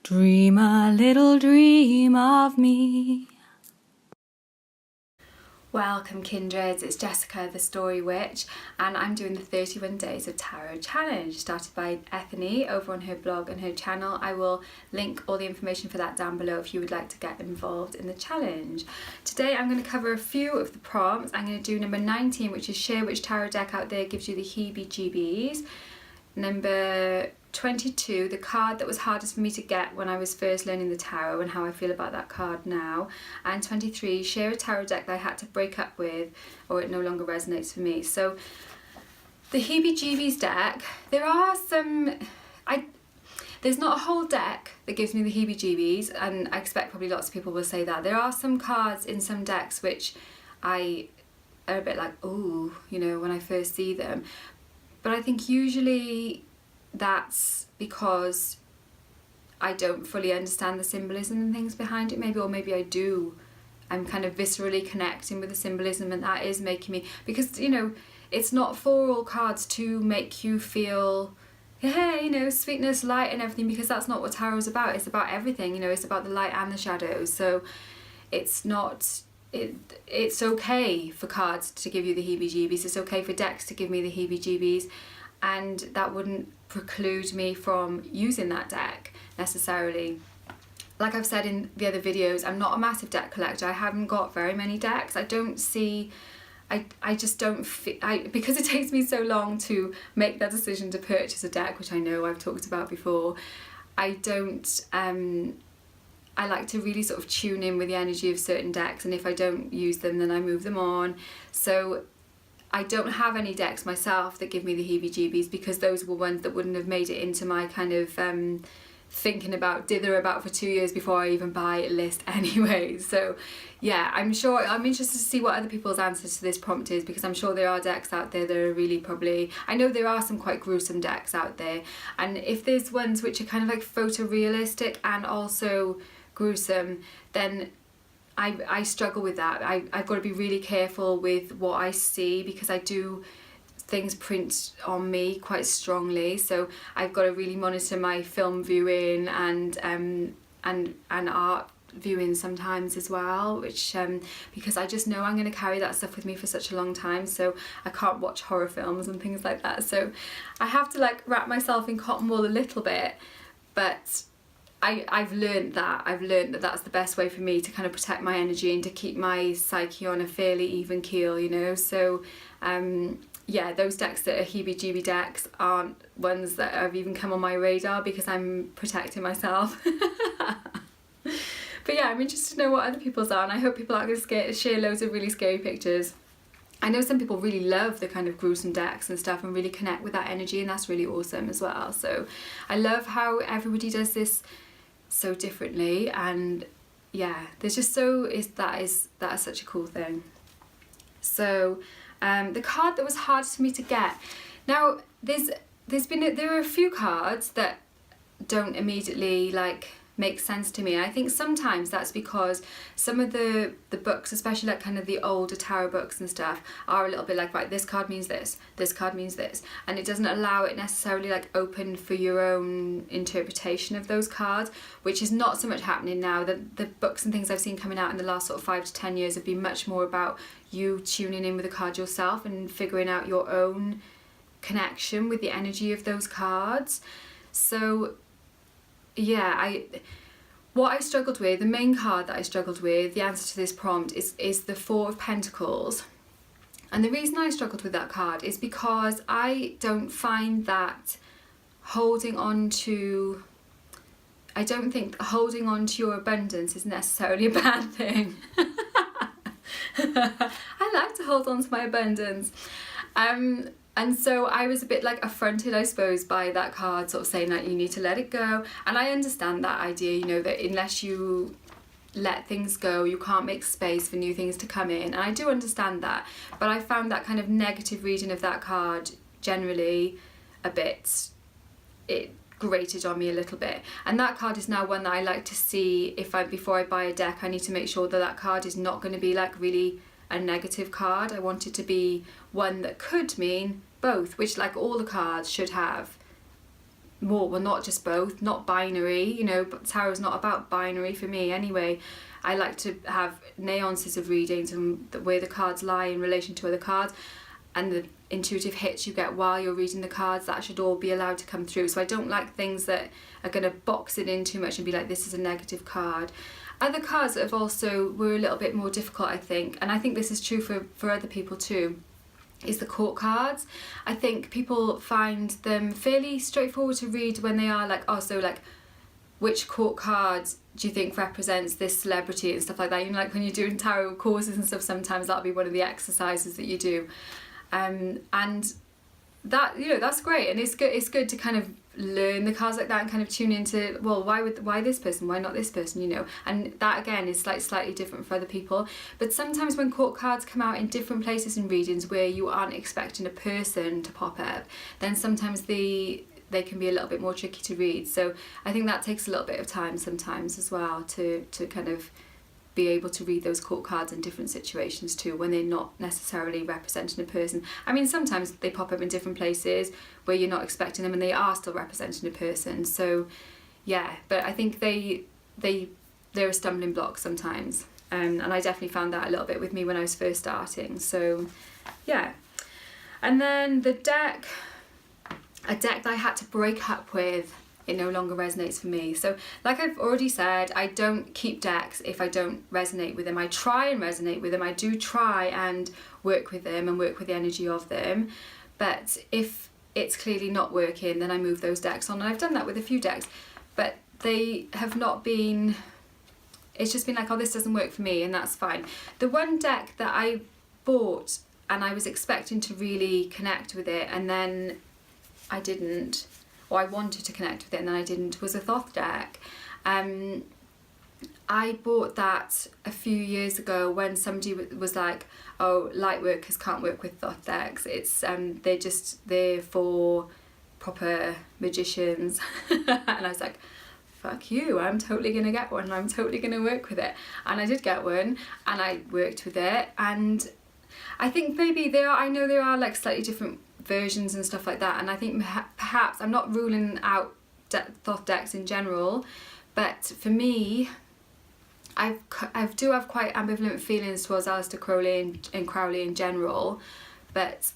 Dream a little dream of me. Welcome kindreds, it's Jessica the Story Witch and I'm doing the 31 Days of Tarot Challenge started by Ethany over on her blog and her channel. I will link all the information for that down below if you would like to get involved in the challenge. Today I'm going to cover a few of the prompts. I'm going to do number 19, which is share which tarot deck out there gives you the Heebie Jeebies. Number 22, the card that was hardest for me to get when I was first learning the tarot and how I feel about that card now. And 23, share a tarot deck that I had to break up with or it no longer resonates for me. So the Heebie Jeebies deck, there are some, there's not a whole deck that gives me the Heebie Jeebies, and I expect probably lots of people will say that. There are some cards in some decks which I are a bit like, ooh, you know, when I first see them. But I think usually that's because I don't fully understand the symbolism and things behind it, maybe, or maybe I do. I'm kind of viscerally connecting with the symbolism, and that is making me, because, you know, it's not for all cards to make you feel, hey, you know, sweetness, light and everything, because that's not what tarot is about. It's about everything, you know, it's about the light and the shadows. So it's not, it's okay for cards to give you the heebie-jeebies, it's okay for decks to give me the heebie-jeebies, and that wouldn't preclude me from using that deck necessarily. Like I've said in the other videos, I'm not a massive deck collector. I haven't got very many decks. I don't see, I just don't feel, because it takes me so long to make that decision to purchase a deck, which I know I've talked about before, I don't, I like to really sort of tune in with the energy of certain decks, and if I don't use them then I move them on. So I don't have any decks myself that give me the heebie-jeebies, because those were ones that wouldn't have made it into my kind of thinking about, dither about for 2 years before I even buy a list anyway. So yeah, I'm interested to see what other people's answers to this prompt is, because I'm sure there are decks out there that are really probably, I know there are some quite gruesome decks out there, and if there's ones which are kind of like photorealistic and also gruesome, then I struggle with that. I've got to be really careful with what I see, because I do, things print on me quite strongly, so I've got to really monitor my film viewing and art viewing sometimes as well, which because I just know I'm going to carry that stuff with me for such a long time, so I can't watch horror films and things like that. So I have to like wrap myself in cotton wool a little bit, but I've learned that that's the best way for me to kind of protect my energy and to keep my psyche on a fairly even keel, you know. So yeah, those decks that are heebie-jeebie decks aren't ones that have even come on my radar, because I'm protecting myself. But yeah, I'm interested to know what other people's are, and I hope people aren't going to share loads of really scary pictures. I know some people really love the kind of gruesome decks and stuff and really connect with that energy, and that's really awesome as well. So I love how everybody does this so differently, and yeah, there's just that is such a cool thing. So the card that was hardest for me to get, now there are a few cards that don't immediately like make sense to me, and I think sometimes that's because some of the books, especially like kind of the older tarot books and stuff, are a little bit like, right, this card means this card means this, and it doesn't allow it necessarily like open for your own interpretation of those cards, which is not so much happening now. The books and things I've seen coming out in the last sort of 5 to 10 years have been much more about you tuning in with the card yourself and figuring out your own connection with the energy of those cards. So yeah, what I struggled with, the main card that I struggled with, the answer to this prompt is the Four of Pentacles. And the reason I struggled with that card is because I don't find that holding on to, I don't think holding on to your abundance is necessarily a bad thing. I like to hold on to my abundance. And so I was a bit like affronted, I suppose, by that card sort of saying that you need to let it go. And I understand that idea, you know, that unless you let things go, you can't make space for new things to come in. And I do understand that. But I found that kind of negative reading of that card generally a bit, it grated on me a little bit. And that card is now one that I like to see before I buy a deck. I need to make sure that that card is not going to be like really a negative card. I want it to be one that could mean both, which like all the cards should have more, well, not just both, not binary, you know, but tarot's not about binary for me anyway. I like to have nuances of readings and where the cards lie in relation to other cards, and the intuitive hits you get while you're reading the cards, that should all be allowed to come through. So I don't like things that are going to box it in too much and be like, this is a negative card. Other cards that have also were a little bit more difficult, I think, and I think this is true for other people too, is the court cards. I think people find them fairly straightforward to read when they are like, oh, so like, which court card do you think represents this celebrity and stuff like that? You know, like when you're doing tarot courses and stuff, sometimes that'll be one of the exercises that you do. And that, you know, that's great, and it's good to kind of learn the cards like that and kind of tune into, well, why this person, why not this person, you know, and that again is like slightly different for other people. But sometimes when court cards come out in different places in readings where you aren't expecting a person to pop up, then sometimes they can be a little bit more tricky to read. So I think that takes a little bit of time sometimes as well to kind of be able to read those court cards in different situations too, when they're not necessarily representing a person. I mean, sometimes they pop up in different places where you're not expecting them and they are still representing a person. So yeah, but I think they're a stumbling block sometimes, and I definitely found that a little bit with me when I was first starting. So yeah. And then the deck, a deck that I had to break up with, it no longer resonates for me. So like I've already said, I don't keep decks if I don't resonate with them. I try and resonate with them. I do try and work with them and work with the energy of them. But if it's clearly not working, then I move those decks on. And I've done that with a few decks, but they have not been, it's just been like, oh, this doesn't work for me, and that's fine. The one deck that I bought and I was expecting to really connect with it, and then I didn't, or I wanted to connect with it and then I didn't, was a Thoth deck. I bought that a few years ago when somebody was like, oh, light workers can't work with Thoth decks, it's they're for proper magicians. And I was like, fuck you, I'm totally gonna get one, I'm totally gonna work with it. And I did get one and I worked with it, and I think maybe I know there are like slightly different versions and stuff like that, and I think perhaps, I'm not ruling out Thoth decks in general, but for me, I do have quite ambivalent feelings towards Aleister Crowley and Crowley in general, but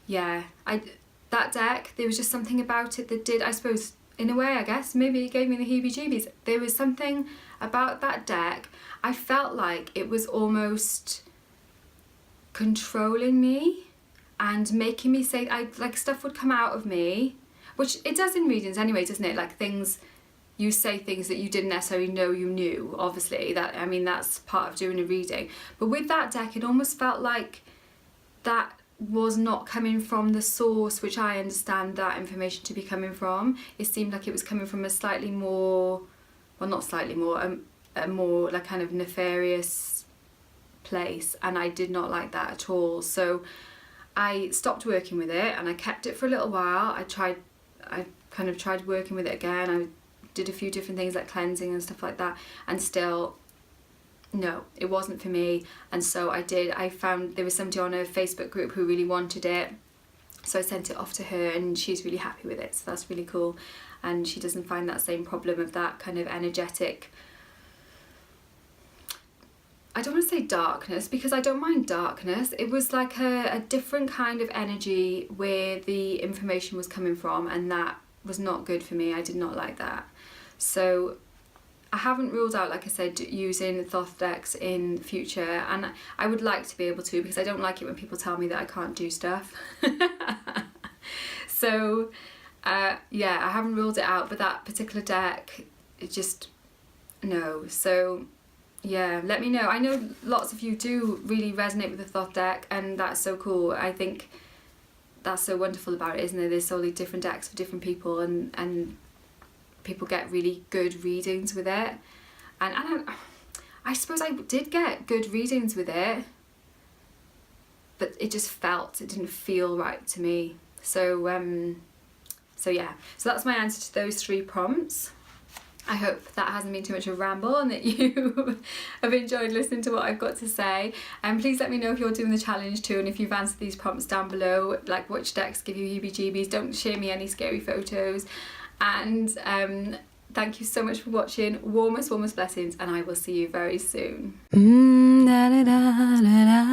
yeah, that deck, there was just something about it that did, I suppose, in a way, I guess, maybe it gave me the heebie-jeebies. There was something about that deck, I felt like it was almost controlling me and making me say, like stuff would come out of me, which it does in readings anyway, doesn't it? Like things, you say things that you didn't necessarily know you knew, obviously, that, I mean, that's part of doing a reading. But with that deck, it almost felt like that was not coming from the source which I understand that information to be coming from. It seemed like it was coming from a slightly more, well, not slightly more, a more like kind of nefarious place, and I did not like that at all. So I stopped working with it and I kept it for a little while. I kind of tried working with it again. I did a few different things like cleansing and stuff like that, and still, no, it wasn't for me. And so I found there was somebody on a Facebook group who really wanted it, so I sent it off to her and she's really happy with it, so that's really cool. And she doesn't find that same problem of that kind of energetic, I don't want to say darkness, because I don't mind darkness. It was like a different kind of energy where the information was coming from, and that was not good for me. I did not like that. So I haven't ruled out, like I said, using Thoth decks in future, and I would like to be able to, because I don't like it when people tell me that I can't do stuff. So yeah, I haven't ruled it out, but that particular deck, it just, no. So yeah, let me know. I know lots of you do really resonate with the Thoth deck, and that's so cool. I think that's so wonderful about it, isn't it? There's so many different decks for different people, and people get really good readings with it. And I suppose I did get good readings with it, but it didn't feel right to me. So so yeah, so that's my answer to those 3 prompts. I hope that hasn't been too much of a ramble and that you have enjoyed listening to what I've got to say. And please let me know if you're doing the challenge too, and if you've answered these prompts down below, like which decks give you heebie jeebies. Don't share me any scary photos. And thank you so much for watching. Warmest blessings, and I will see you very soon. Da, da, da, da, da.